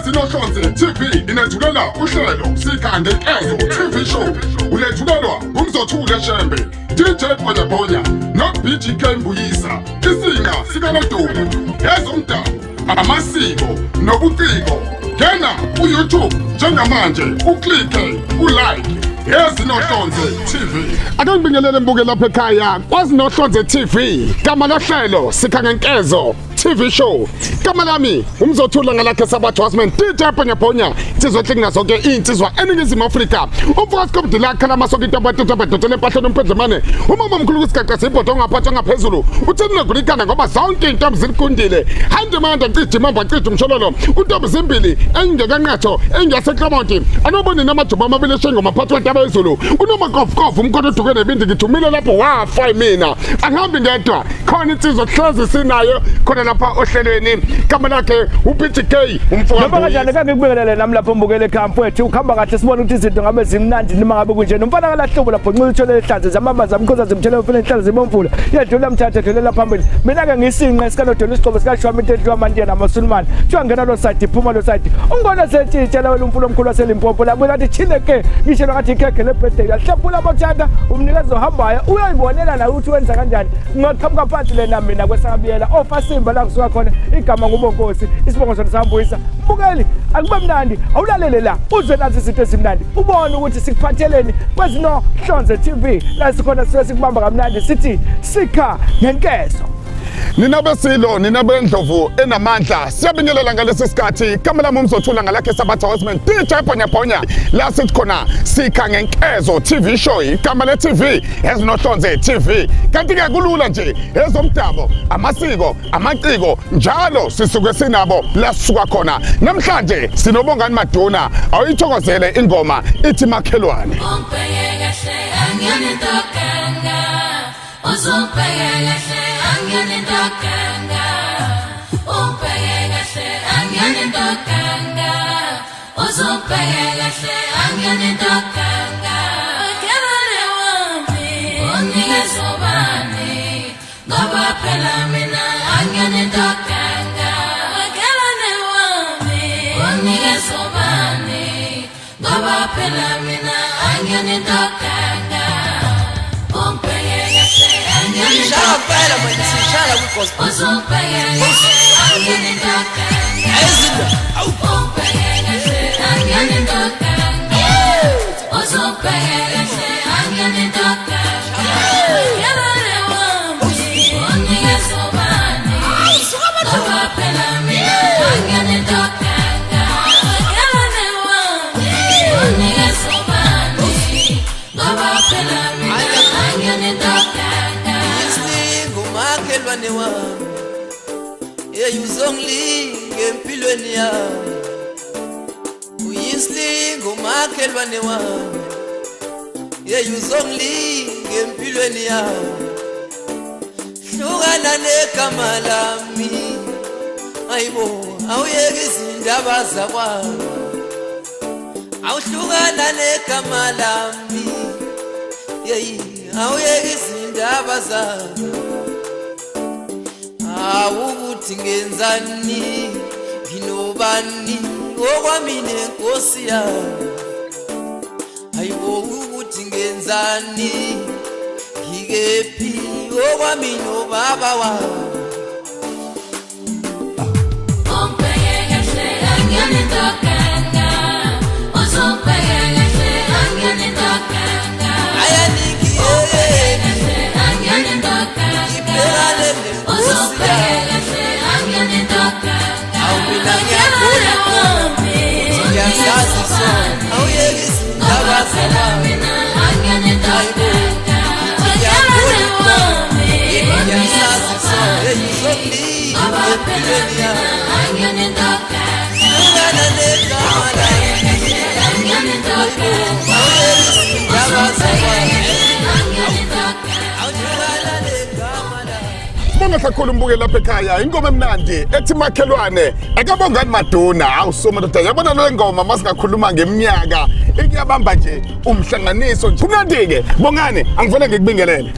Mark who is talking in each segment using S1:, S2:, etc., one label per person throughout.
S1: Yazinohlonze TV inethulela uhlelo Sikhangenkezo TV show. Ulethulelwa uMzothule Shembe, DJ Bhonya no BGK Mbuyisa. Isinga sikaNodumo, ezomdabu, amasiko nobuciko. Ngena ku-YouTube njengamanje, uklike, ulike. Yazinohlonze TV. Ake ngibingelele mbuke lapha ekhaya. Kwazinohlonze TV. Gama lohlelo Sikhangenkezo TV show. Gama lami uMzothula ngalakhe sabathwasman DJ Bhonya. Sizohlengina zonke insizwa eningizimu Afrika. Umfakazi komdila khala masonke into abadotole empahleni umphezemane. Umama omkhulu kusigaqa sibhodo ngaphathwa ngaphezulu. Uthini nokulikana ngoba zonke intombi zilikundile. Hande manje ngicije imamba ngicije umshololo. Untombi zimbili engekanqatho engiyase Clermont. Anobone namajuba amabili eshengo maphathwa ezulu. Unoma kof umkhono duke nebindi ngithumile lapho wafa mina. Angihambi ngedwa. Khona insizwa hlezi sinayo khona lapha ohlelweni. Igama lakhe uBTK umfowabo.
S2: Noma kanjani ke ngikubingelele nami lapho mbukele camp wethu ukhamba kahle sibona ukuthi izinto ngabe zimnandi noma ngabe kunje. Umfana kalahlobo lapho nqila uthole ehlanze zamamba amkhoza zimthele ufuna inhlalo zibomvula. Yedlula mthatha edlulela phambili. Mina ke ngisinqe sikanodolo isiqobo sikashwami into yamandiya namasulumani. Kuthiwa ngena lo side iphuma lo side. Ungona setshitshela wena umfulo omkhulu waseLimpopo lapho lathi chineke ngishelo ngathi ikhekhe lebirthday yahlephula abathanda umnikazi ohambayo uyayibonela la ukuthi wenza kanjani. Ngaqhamuka phansi lena mina kwesabiyela ofasimba la kusuka khona igama ngubonkosi isibongo sona sihambuyisa. Mbukeli akube mnandi awulalele la uzwe nazi izinto ezimnandi ubone ukuthi sikuphatheleni kwezinohlonze TV la sikhona siwe sikubamba kamnandi sithi Sikhangenkezo.
S1: Nina besilo, nina bendlovu enamandla. Siyabingelela ngalesi sikhathi. Igama lami uMzothula ngalakhe sabathwasman DJ Bhonya. La sithi khona Sikhangenkezo TV show. Igama le TV Yazinohlonze TV. Kanti ke kulula nje ezomdabu, amasiko, amaciko njalo sisuke sinabo la sisuka khona. Namhlanje sinobongani Maduna. Awuyithokozele ingoma ithi makhelwane.
S3: Uyizonglinga empilweni yami, uyislinga umakhelwane wami. Uyizonglinga empilweni yami, hlukana negama lami. Ayibo awuyeke izindaba zakwami, awuhlukana negama lami. Awuyeke izindaba zami. Awukuthi ngenzani nginobani okwami nenkosi yami. Ayibo ukuthi ngenzani ngikephi okwami nobaba wami.
S1: Sibonga kakhulu mbuke lapha ekhaya. Ingoma emnandi ethi makhelwane ekabongani Maduna. Awusoma ndoda yabona le ngoma masingakhuluma ngeminyaka ikuyabamba nje umhlanganiso nje. Kumnandi ke bongani angifuna ngikubingelele.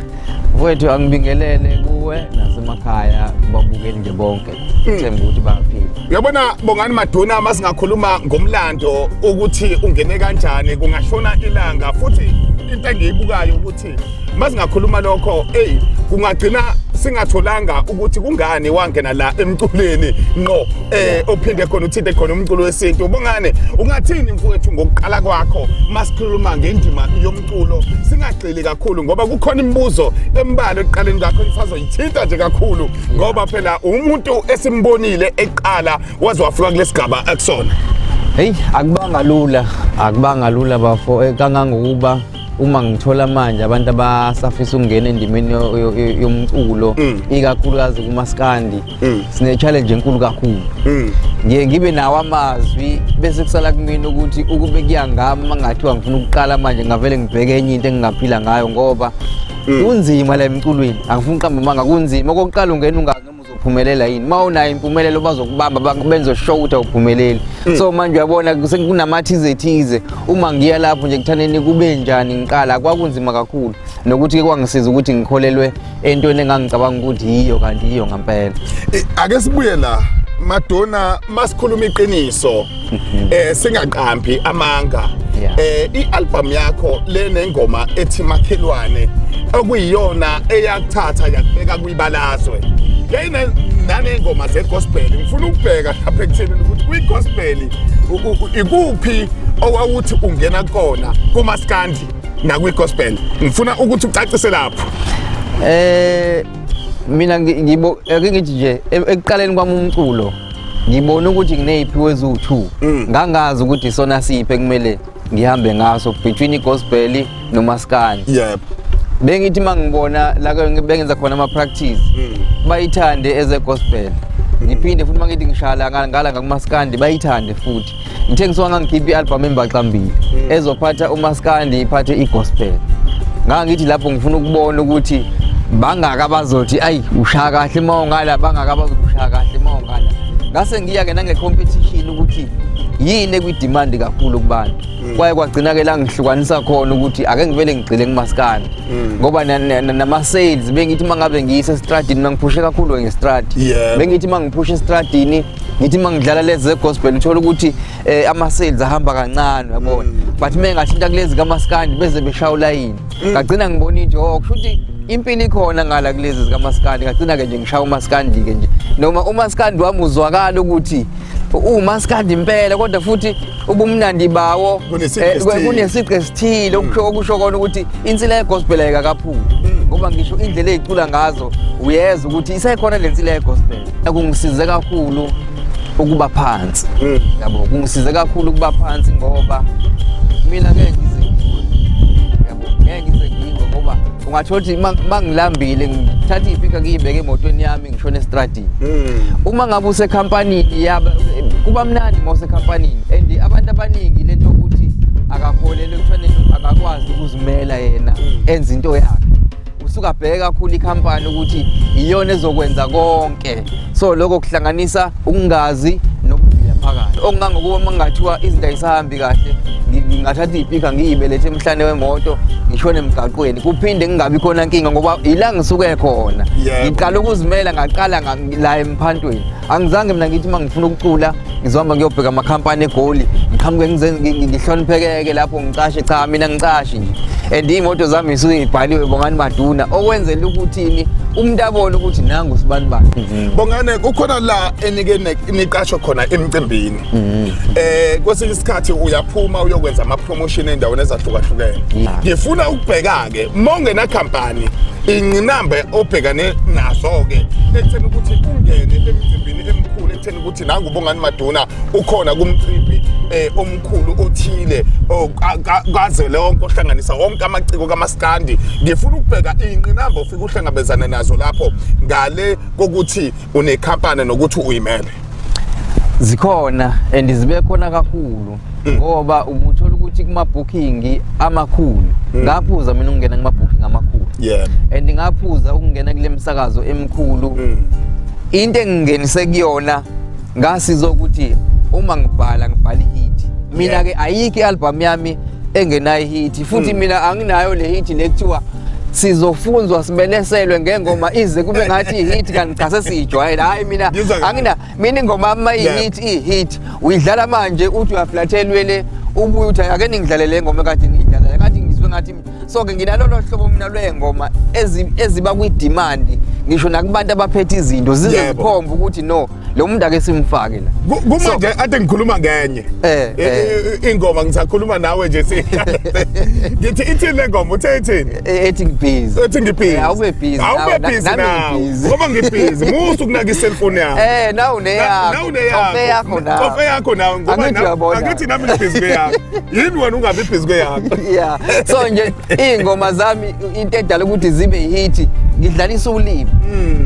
S4: Mfowethu angibingelele kuwe nasemakhaya babukeli nje bonke. Themba ukuthi baphila.
S1: Uyabona Bongani Maduna masingakhuluma ngomlando ukuthi ungene kanjani kungashona ilanga futhi into engiyibukayo ukuthi masingakhuluma lokho kungagcina singatholanga ukuthi kungani wangena la emculweni ngqo ophinde khona uthinte khona umculo wesintu. Ubongane ungathini mfowethu ngokuqala kwakho masikhuluma ngendima yomculo singagxili kakhulu ngoba kukhona imibuzo embalwa eqaleni kwakho ifazoyithinta nje kakhulu ngoba phela umuntu esimbonile eqala waze wafika kulesigaba akusona.
S4: Hey, akubanga lula bafo kangangokuba uma ngithola manje abantu abasafisa ukungena endimeni yomculo ikakhulukazi kumaskandi sine challenge enkulu kakhulu. Ngibe nawo amazwi bese kusala kumina ukuthi ukube kuyangami mangathiwa ngifuna ukuqala manje ngavele ngibheke enye into engingaphila ngayo ngoba kunzima la emculweni angifuni uqamba manga kunzima okokuqala ungena ungazi uzophumelela yini mawunayo impumelelo bazokubamba benzo show ukuthi awuphumeleli. So manje uyabona kunamathizithize uma ngiya lapho nje ngithaneni kube njani ngiqala kwakunzima kakhulu nokuthi kwangisiza ukuthi ngikholelwe entweni engangicabanga ukuthi yiyo kanti yiyo ngempela.
S1: Ake sibuye la Maduna masikhuluma iqiniso singaqambi amanga. I-album yakho le nengoma ethi Makhelwane okuyiyona eyakuthatha yakubeka kwibalazwe. Yayina nanengoma zegospel ngifuna ukubheka lapha ekutheni ukuthi kwigospel ikuphi owawuthi ungena kona kumaskandi nakwigospel ngifuna ukuthi ucacise lapho.
S4: Mina ngithi nje ekuqaleni kwami umculo ngibona ukuthi ngineziphiwo ezu2 ngangazi ukuthi sona siphe kumele ngihambe ngaso between igospel nomaskandi.
S1: Yep.
S4: Bengithi mangibona la bengenza khona ama practice bayithande eze gospel ngiphinde futhi mangithi ngishala ngala ngakumaskandi bayithande futhi ngithe ngiswa ngangikhipha i-album embaxambili ezophatha umaskandi iphathe igospel. Ngangithi lapho ngifuna ukubona ukuthi bangaka abazothi ayi ushaya kahle mawungala bangaka abazothi ushaya kahle mawungala. Ngase ngiya ke nange competition ukuthi yini kwidemand kakhulu kubantu kwaye kwagcina ke la ngihlukanisa khona ukuthi ake ngivele ngigcile kumaskandi ngoba nama sales bengithi mangabe ngiyise estradini mangiphushe kakhulu ngestradi bengithi mangiphushe estradini ngithi mangidlala lezi gospel uthola ukuthi ama sales ahamba kancane yabona but mengashintsha kulezi kamaskandi beze beshawula yini ngagcina ngibona into okushuthi impilo ikhona ngala kulezi zikamaskandi ngagcina ke nje ngishaya umaskandi ke nje noma umaskandi wami uzwakala ukuthi umaskandi impela kodwa futhi ubumnandi bawo kunesiqe esithile okusho kona ukuthi insila yegospel ayikaphuli ngoba ngisho indlela ezicula ngazo uyeza ukuthi isekhona lensila yegospel. Kungisize kakhulu ukuba phansi yabo kungisize kakhulu ukuba phansi ngoba mina ke ngeke ngoba ungathola ukuthi mangilambile ngithatha ipika ngiyibeke emotweni yami ngishona estradini. Uma ngabe usekhampanini yaba kuba mnandi mawusekhampanini and abantu abaningi lento ukuthi akakholele ekufanele akakwazi ukuzimela yena enza into yakhe usuka bheka kakhulu ikhampani ukuthi iyona ezokwenza konke. So lokho kuhlanganisa ukungazi nokuvila phakathi okungangokuba mangathiwa izinto ayisahambi kahle ngingathatha ipika ngiyibelethe emhlane wemoto ngishone emgaqweni kuphinde ngingabi khona inkinga ngoba ila ngisuke khona ngiqala ukuzimela ngaqala la emphantweni. Angizange mina ngithi mangifuna ukucula ngizohamba ngiyobheka amakhampani egoli ngiqhamuke ngihloniphekeke lapho ngicashe cha mina ngicashi nje and imoto zami isuke ibhaliwe Bongani Maduna okwenzela ukuthini umuntu abone ukuthi nangu usibani bani.
S1: Bongane kukhona la enike niqashwe khona emcimbini kwesinye isikhathi uyaphuma uyokwenza ama promotion endaweni ezahlukahlukene. Ngifuna ukubheka ke mongena company inqinamba obhekane nazo ke ekutheni ukuthi ungene emcimbini emkhulu ekutheni ukuthi nangu Bongani Maduna ukhona kumcimbi omkhulu othile okaze lonke ohlanganisa wonke amaciko kamaskandi. Ngifuna ukubheka inqinamba ufika uhlangabezana nazo lapho ngale kokuthi unekhampani nokuthi uyimele.
S4: Zikhona and zibe khona kakhulu ngoba ubuthola ukuthi kuma booking amakhulu ngaphuza mina ukungena kuma booking amakhulu and ngaphuza ukungena kule msakazo emkhulu. Into engingenise kuyona ngasiza ukuthi uma ngibhala ihit mina ke ayikho i-album yami engenayo ihit futhi mina anginayo le hit lekuthiwa sizofunzwa sibeleselwe ngengoma ize kube ngathi ihit kanti cha sesijwayela hayi mina ingoma ama ihit uyidlala manje uthi uyaflathelwele ubuye uthi ake ningidlalele ingoma kade ngidlala ngathi ngizwe ngathi so ke nginalolo hlobo mina lwengoma eziba kwi-demand ngisho nakubantu abaphethe izinto zizokhomba ukuthi no lo muntu ake simfake la
S1: kumanje ade ngikhuluma ngenye ingoma ngisakhuluma nawe nje ngithi ithi le ngoma uthethini
S4: ethi ngibhizi awube busy
S1: ngoba ngibhizi musu kunaka iselfone yakho
S4: nawu neyakho
S1: cofe yakho nawe ngoba angithi nami ngibhizi yakho yini wena ungabi busy yakho
S4: yeah so nje ingoma zami into edala ukuthi zibe hit ngidlalisa ulimi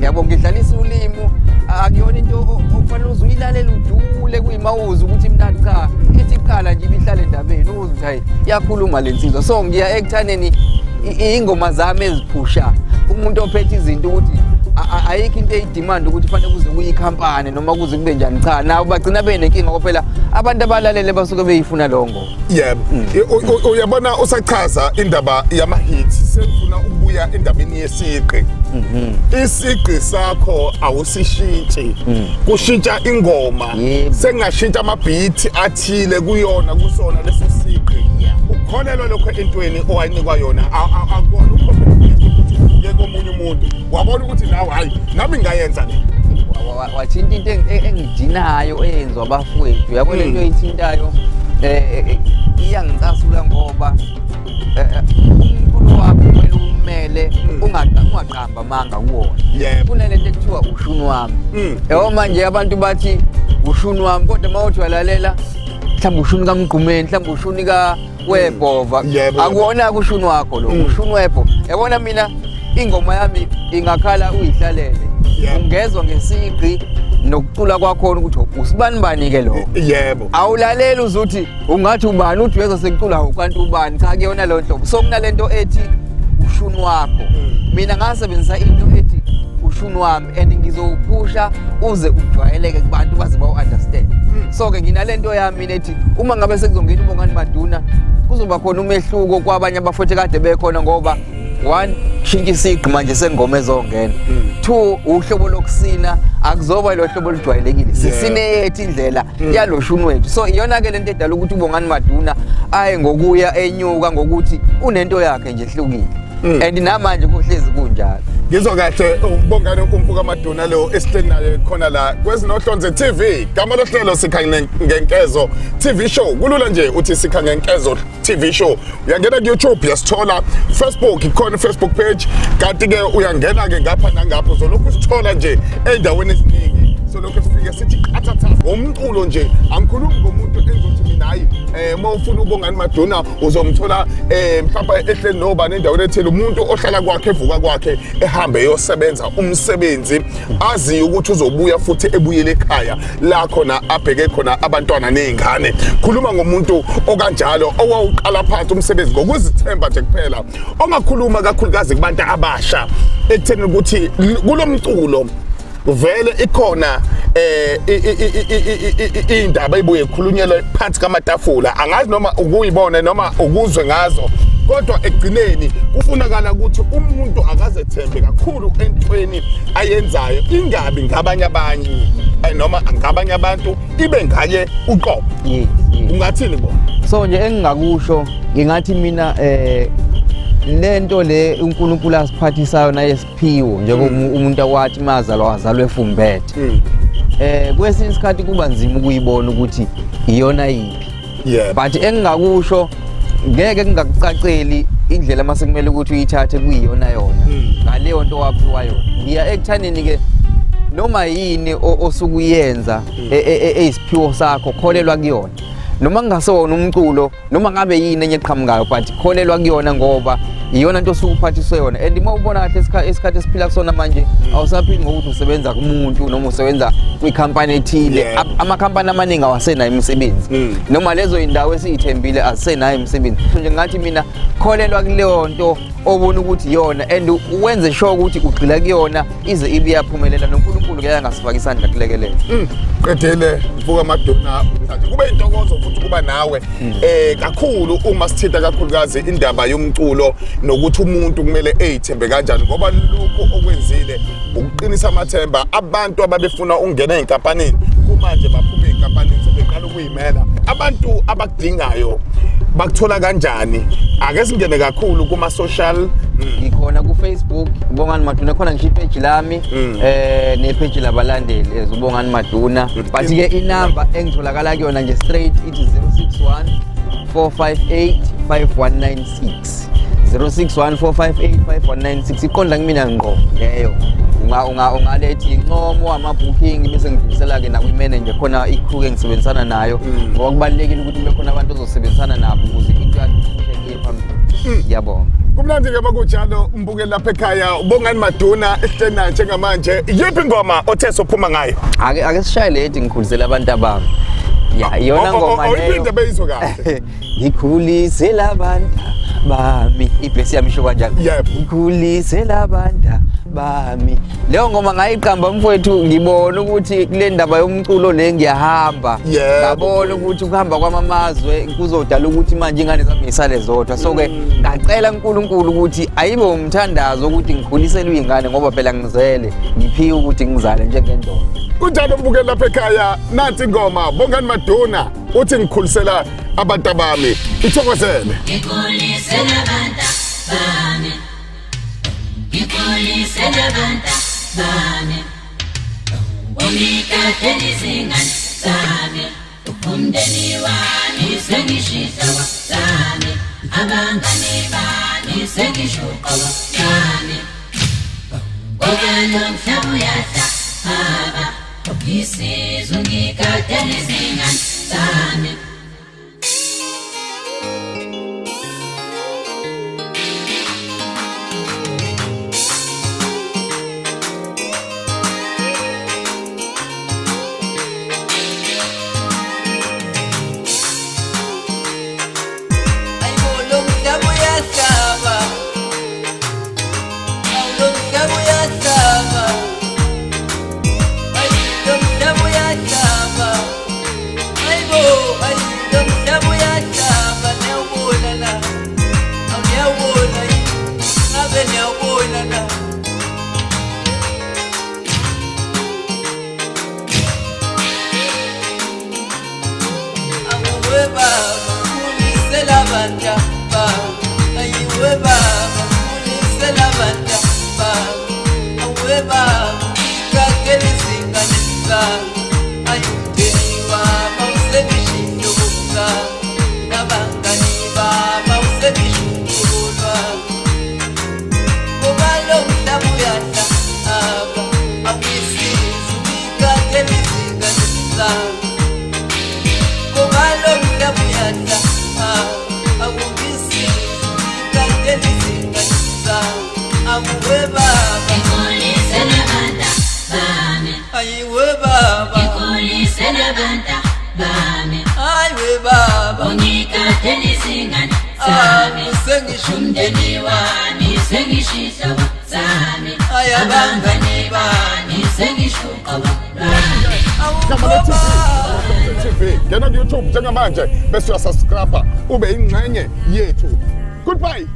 S4: yabo ngidlalisa ulimi akuyona into okufanele uzilalela udule kuyimawuzi ukuthi mina cha ithi iqala nje ibihlale endabeni uze ukuthi hayi yakhuluma lensizwa so ngiya ekuthaneni ingoma zami eziphusha umuntu ophethe izinto ukuthi ayikho into eyidemand ukuthi fanele kuze kuyikhampani noma kuze kube njani cha nawo bagcina benenkinga phela abantu abalalele basuke beyifuna longo
S1: yebo uyabona usachaza indaba yama hits sengifuna ukubuya endabeni yesiqi isiqi sakho awusishintshi kushintsha ingoma sengashintsha ama beat athile kuyona kusona leso siqi ukholelwa lokho entweni owayinikwa yona akubona yebo omunye umuntu wabona ukuthi nawe hayi nami ngayenza le
S4: wathinta into engidinayo eyenzwa abafowethu yabona into eyithintayo iyangicasula ngoba umculo wakho kumele umele ungaqamba manga kuwona kunalento ekuthiwa ushuni wami yebo manje abantu bathi ushuni wami kodwa mawuthi walalela mhlawumbe ushuni kaMgqumeni mhlawumbe ushuni kaWebhova akuwona kushuni wakho lo ushuni webho yabona mina ingoma yami ingakhala uyihlalele ungezwe ngesiqi nokucula kwakhona ukuthi usibani ke lo
S1: yebo
S4: awulalela uzuthi ungathi ubani uthi weza sekucula ukanti ubani cha kuyona lo nhlobo so kunalento ethi ushuni wakho mina ngasebenzisa into ethi ushuni wami and ngizowuphusha uze ujwayeleke kubantu baze bawu-understand so ke nginalento yami nethi uma ngabe sekuzongena uBongani Maduna kuzoba khona umehluko kwabanye abafowethu kade bekhona ngoba 1 shintsha isiqi manje sengoma ezongena 2 uhlobo lokusina akuzoba lo hlobo olujwayelekile sisineyethi indlela yaloshuni wethu so iyona ke lento edala ukuthi uBongani Maduna aye ngokuya enyuka ngokuthi unento yakhe nje ehlukile and namanje kuhlezi kunjalo
S1: ngizwa kahle uBongani umfuka Maduna lo esihleli naye khona la kwezinohlonze TV gama lohlelo Sikhangenkezo TV show kulula nje uthi Sikhangenkezo TV show uyangena ku YouTube yasithola Facebook ikhona Facebook page kanti ke uyangena ke ngapha nangapho uzolokhu usithola nje endaweni eziningi so lokho sifike sithi qathatha umculo nje angikhulumi ngomuntu enzothi mina hayi mawufuna uBongani Maduna uzomthola mhlawumbe ehleli nobani endaweni ethele umuntu ohlala kwakhe evuka kwakhe ehambe yosebenza umsebenzi azi ukuthi uzobuya futhi ebuyele ekhaya la khona abheke khona abantwana nezingane khuluma ngomuntu okanjalo owawuqala phansi umsebenzi ngokuzithemba nje kuphela ongakhuluma kakhulukazi kubantu abasha ekutheni ukuthi kulomculo vele ikhona indaba ebuye ekhulunyelwe phansi kamatafula angazi noma ukuyibona noma ukuzwe ngazo kodwa ekugcineni kufunakala ukuthi umuntu akazethembe kakhulu entweni ayenzayo ingabi ngabanye noma ngabanye abantu ibe ngaye uqobo ungathini bona
S4: so nje engingakusho ngingathi mina lento le uNkulunkulu asiphathisayo naye siphiwo njengoba umuntu awathi wazalwe efumbethe kwesinye isikhathi kuba nzima ukuyibona ukuthi iyona yipi but engingakusho ngeke ngingakucaceli indlela mase kumele ukuthi uyithathe kuyiyona yona ngaleyo nto waphiwa yona ngiya ekuthaneni ke noma yini osukuyenza eyisiphiwo sakho kholelwa kuyona noma ngasona umculo noma ngabe yini enye eqhamukayo but kholelwa kuyona ngoba iyona into osukuphathiswe yona and uma ubona kahle isikhathi esiphila kusona manje awusaphili ngokuthi usebenza kumuntu noma usebenza kwikhampani ethile amakhampani amaningi awasenayo imisebenzi noma lezo indawo esiyithembile azisenayo imisebenzi nje ngathi mina kholelwa kuleyo nto obona ukuthi yona and uwenze sure ukuthi ugxila kuyona ize ibe yaphumelela noNkulunkulu ke angasifaka isandla kulekelela
S1: qedele mfuka Maduna manje kube intokozo futhi kuba nawe kakhulu uma sithinta kakhulukazi indaba yomculo nokuthi umuntu kumele eyithembe kanjani ngoba lokho okwenzile ukuqinisa amathemba abantu ababefuna ukungena ezinkampanini kumanje baphuma ezinkampanini sebeqala ukuyimela abantu abakudingayo bakuthola kanjani ake singene kakhulu kuma social
S4: ngikhona ku Facebook Ubongani Maduna khona ngisho ipage lami ne page labalandeli ezubongani Maduna but ke inamba engitholakala kuyona nje straight ithi 061 458 5196 061 458 5196 iqonda kimina ngqo leyo ungalethi incomo ama-booking bese ngidlulisela-ke nakwi-manager khona i-crew engisebenzisana nayo ngoba kubalulekile ukuthi kube khona abantu ozosebenzisana nabo ukuze into yakhe phambili. Ngiyabonga.
S1: Kumnandi-ke bakunjalo mbukeli lapha ekhaya Ubongani Maduna esihleli naye njengamanje yiphi ingoma othe sophuma ngayo?
S4: Ake sishaye leti ngikhulisela abantu abami. Ya iyona ngoma leyo.
S1: Oyiphinde beyizwe kahle.
S4: Ngikhulisela abantu bami ibhesi yami isho kanjalo. Ngikhulisela abantu bami. Leyo ngoma ngayiqamba mfowethu ngibona ukuthi kule ndaba yomculo le ngiyahamba. Ngabona ukuthi ukuhamba kwamamazwe kuzodala ukuthi manje ingane zami ngisale zodwa. So ke ngacela uNkulunkulu ukuthi ayibe umthandazo ukuthi ngikhulisele izingane ngoba phela ngizele ngiphiwe ukuthi ngizale njengendoda.
S1: Kunjalo mbukeli lapha ekhaya nathi ingoma Bongani Maduna uthi ngikhulisela abantu bami ithokozele.
S5: Ngikhulisela abantu bami. Ngikhulisela abantu bami. Ungikhathele izingane zami. Umndeni wami sengishisa zami. Abangane bami sengishuqa zami. Ngoba nomhlaba uyahlaba. Isizwe ngikhathele izingane zami. Umndeni wami sengishisa zami. Abangane bami sengishuqa
S1: TV ngena ku YouTube njengamanje bese uyasubscribe ube ingxenye yethu. Goodbye.